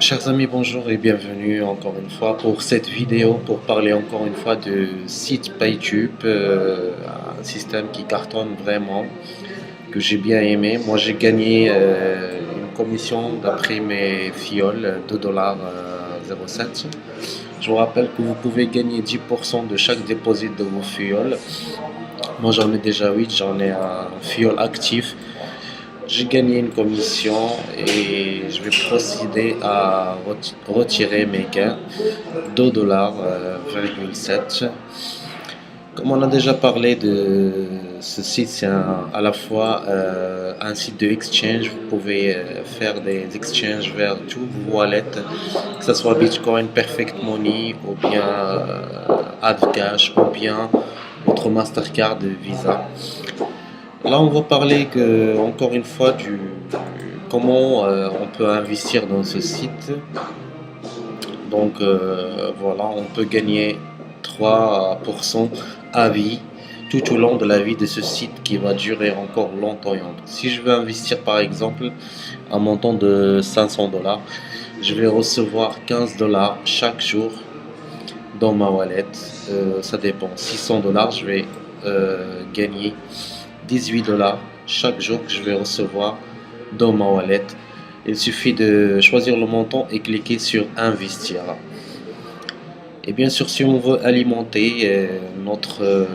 Chers amis, bonjour et bienvenue encore une fois pour cette vidéo pour parler encore une fois de site PayTube, un système qui cartonne vraiment, que j'ai bien aimé. Moi j'ai gagné une commission d'après mes fioles, 2,07 $. Je vous rappelle que vous pouvez gagner 10% de chaque dépôt de vos fioles. Moi j'en ai déjà 8, j'en ai un fiole actif. J'ai gagné une commission et je vais procéder à retirer mes gains, 2,7 $. Comme on a déjà parlé de ce site, c'est à la fois un site de exchange. Vous pouvez faire des exchanges vers tous vos wallets, que ce soit Bitcoin, Perfect Money ou bien AdCash ou bien votre Mastercard Visa. Là, on va parler encore une fois du comment on peut investir dans ce site. Donc voilà, on peut gagner 3% à vie tout au long de la vie de ce site qui va durer encore longtemps et longtemps. Si je veux investir par exemple un montant de 500 $, je vais recevoir 15 $ chaque jour dans ma wallet. Ça dépend. 600 $, je vais gagner 18 $ chaque jour que je vais recevoir dans ma wallet. Il suffit de choisir le montant et cliquer sur investir. Et bien sûr, si on veut alimenter notre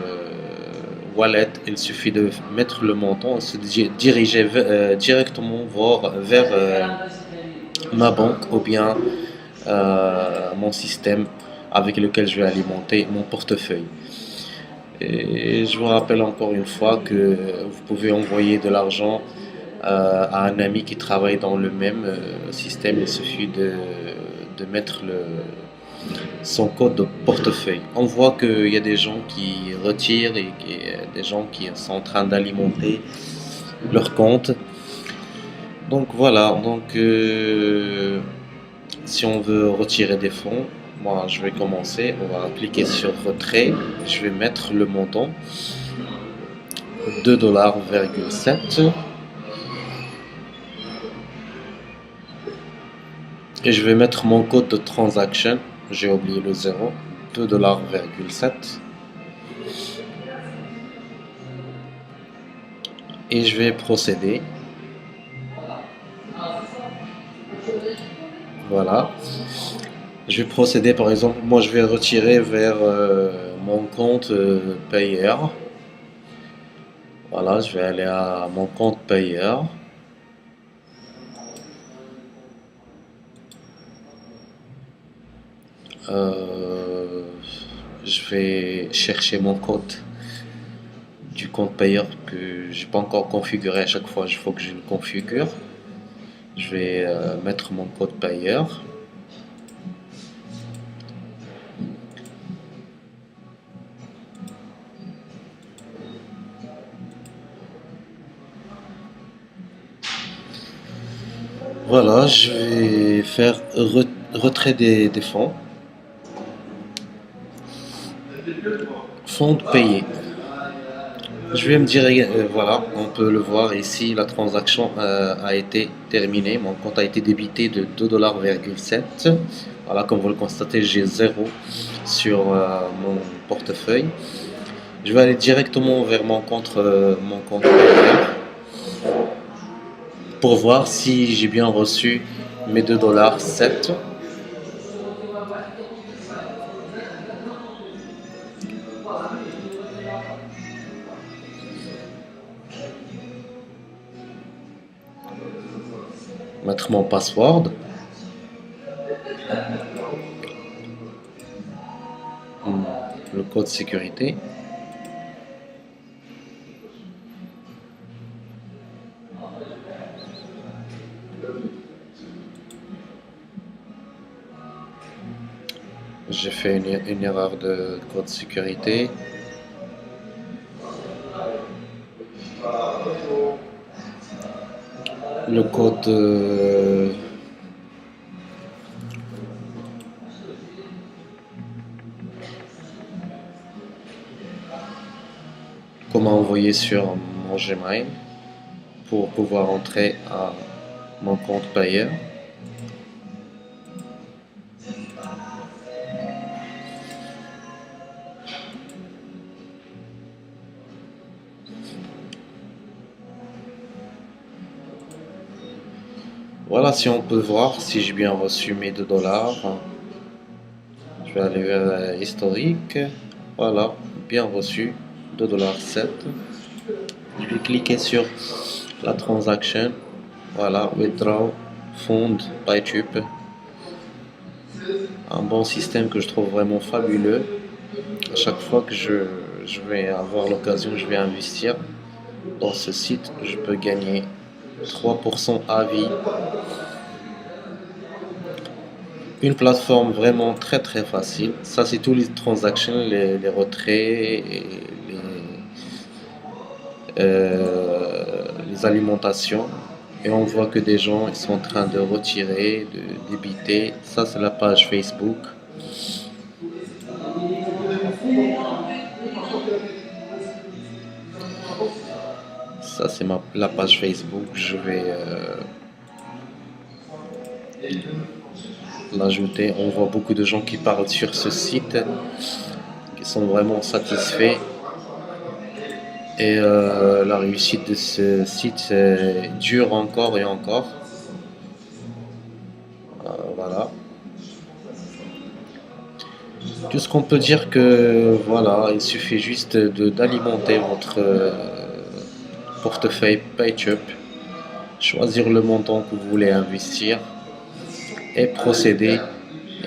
wallet, il suffit de mettre le montant et se diriger directement vers ma banque ou bien mon système avec lequel je vais alimenter mon portefeuille. Et je vous rappelle encore une fois que vous pouvez envoyer de l'argent à un ami qui travaille dans le même système. Il suffit de mettre son code de portefeuille. On voit qu'il y a des gens qui retirent et des gens qui sont en train d'alimenter leur compte. Donc voilà, si on veut retirer des fonds, moi je vais commencer, on va cliquer sur retrait, je vais mettre le montant 2,7 $. Et je vais mettre mon code de transaction, j'ai oublié le 0, 2,7 $. Et je vais procéder. Voilà. Je vais procéder, par exemple, moi je vais retirer vers mon compte payeur. Voilà, je vais aller à mon compte payeur. Je vais chercher mon code du compte payeur que j'ai pas encore configuré. À chaque fois, il faut que je le configure. Je vais mettre mon code payeur. Voilà, je vais faire retrait des fonds. Fonds payés. Je vais me dire, voilà, on peut le voir ici, la transaction a été terminée. Mon compte a été débité de 2,7 $. Voilà, comme vous le constatez, j'ai 0 sur mon portefeuille. Je vais aller directement vers mon compte payeur pour voir si j'ai bien reçu mes 2,7 $. Mettre mon password. Le code sécurité. J'ai fait une erreur de code sécurité. Le code comment envoyer sur mon Gmail pour pouvoir entrer à mon compte payeur. Voilà, si on peut voir si j'ai bien reçu mes 2 $. Je vais aller vers historique. Voilà, bien reçu, 2,07 $. Je vais cliquer sur la transaction. Voilà, withdraw, fund, PayTube. Un bon système que je trouve vraiment fabuleux. À chaque fois que je vais avoir l'occasion, je vais investir dans ce site, je peux gagner 3% à vie. Une plateforme vraiment très très facile. Ça, c'est tous les transactions, les retraits et les alimentations. Et on voit que des gens ils sont en train de retirer, de débiter. Ça, c'est la page Facebook. Ça, c'est la page Facebook. Je vais l'ajouter. On voit beaucoup de gens qui parlent sur ce site, qui sont vraiment satisfaits. Et la réussite de ce site dure encore et encore. Voilà. Tout ce qu'on peut dire que voilà, il suffit juste d'alimenter votre portefeuille PayTube, choisir le montant que vous voulez investir et procéder.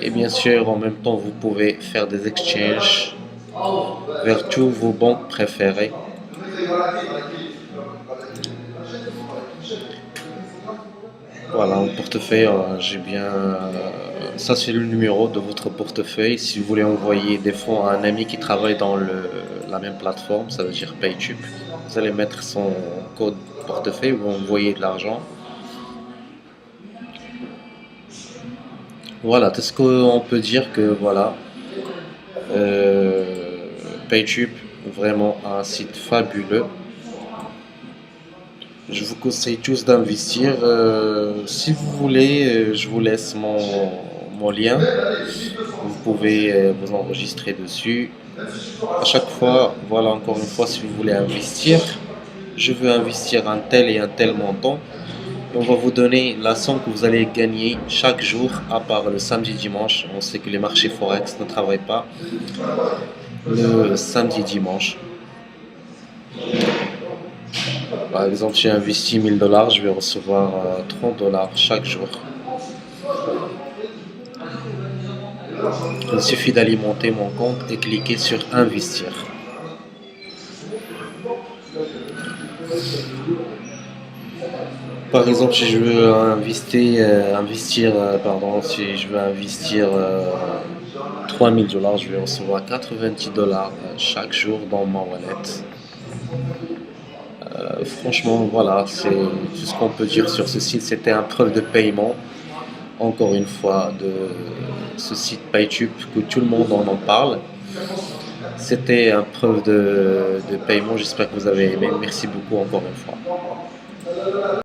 Et bien sûr, en même temps, vous pouvez faire des exchanges vers tous vos banques préférées. Voilà, un portefeuille, j'ai bien. Ça, c'est le numéro de votre portefeuille. Si vous voulez envoyer des fonds à un ami qui travaille dans la même plateforme, ça veut dire PayTube, vous allez mettre son code portefeuille, vous envoyez de l'argent. Voilà, tout ce qu'on peut dire que voilà, PayTube, vraiment un site fabuleux. Je vous conseille tous d'investir. Si vous voulez, je vous laisse mon lien. Vous pouvez vous enregistrer dessus. À chaque fois, voilà encore une fois, si vous voulez investir, je veux investir un tel et un tel montant. Et on va vous donner la somme que vous allez gagner chaque jour, à part le samedi dimanche. On sait que les marchés forex ne travaillent pas le samedi dimanche. Par exemple, j'ai investi 1000 $, je vais recevoir 30 $ chaque jour. Il suffit d'alimenter mon compte et cliquer sur investir. Par exemple, si je veux si je veux investir 3000 $, je vais recevoir 90 $ chaque jour dans ma wallet. Franchement, voilà, c'est tout ce qu'on peut dire sur ce site. C'était un preuve de paiement, encore une fois, de ce site PayTube, que tout le monde en parle. C'était un preuve de paiement. J'espère que vous avez aimé. Merci beaucoup encore une fois.